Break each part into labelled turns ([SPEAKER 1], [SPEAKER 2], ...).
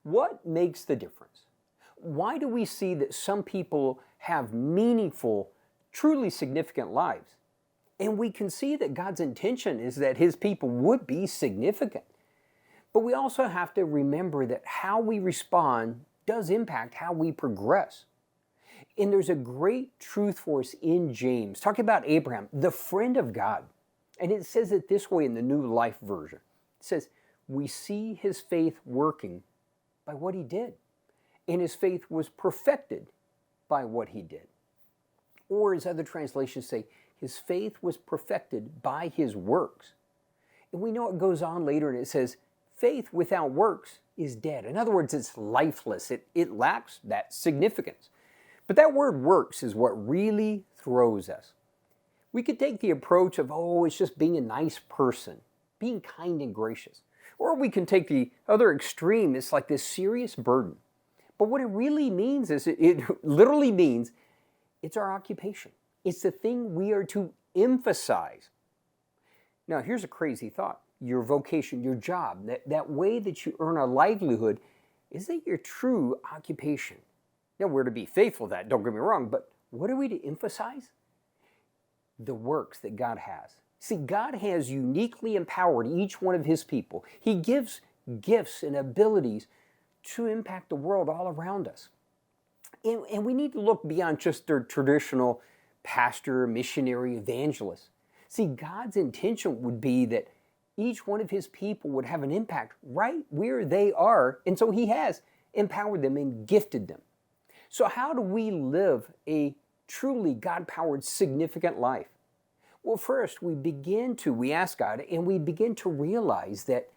[SPEAKER 1] What makes the difference? Why do we see that some people have meaningful, truly significant lives? And we can see that God's intention is that His people would be significant. But we also have to remember that how we respond does impact how we progress. And there's a great truth for us in James, talking about Abraham, the friend of God. And it says it this way in the New Life Version. It says, we see his faith working by what he did. And his faith was perfected by what he did. Or as other translations say, his faith was perfected by his works. And we know it goes on later and it says, faith without works is dead. In other words, it's lifeless. It lacks that significance. But that word works is what really throws us. We could take the approach of, it's just being a nice person, being kind and gracious. Or we can take the other extreme, it's like this serious burden. But what it really means is, it literally means it's our occupation. It's the thing we are to emphasize. Now, here's a crazy thought. Your vocation, your job, that way that you earn a livelihood, is that your true occupation? Now, we're to be faithful to that, don't get me wrong, but what are we to emphasize? The works that God has. See, God has uniquely empowered each one of his people. He gives gifts and abilities to impact the world all around us. And we need to look beyond just their traditional pastor, missionary, evangelist. See, God's intention would be that each one of his people would have an impact right where they are, and so he has empowered them and gifted them. So how do we live a truly God-powered, significant life? Well, first, we ask God, and we begin to realize that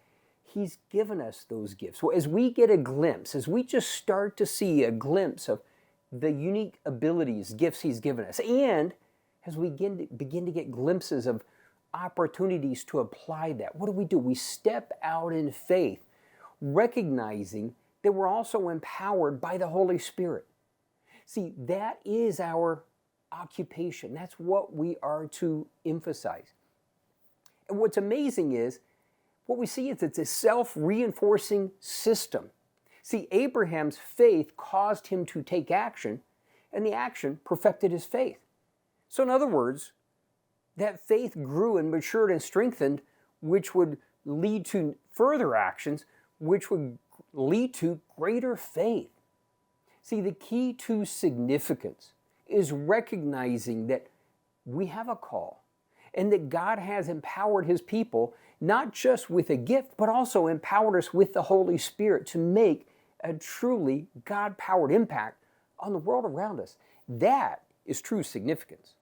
[SPEAKER 1] he's given us those gifts. Well, as we get a glimpse, as we just start to see a glimpse of the unique abilities, gifts he's given us, and as we begin to get glimpses of opportunities to apply that, what do? We step out in faith, recognizing that we're also empowered by the Holy Spirit. See, that is our occupation. That's what we are to emphasize. And what's amazing is, what we see is it's a self-reinforcing system. See, Abraham's faith caused him to take action, and the action perfected his faith. So in other words, that faith grew and matured and strengthened, which would lead to further actions, which would lead to greater faith. See, the key to significance is recognizing that we have a call and that God has empowered his people, not just with a gift, but also empowered us with the Holy Spirit to make a truly God-powered impact on the world around us. That is true significance.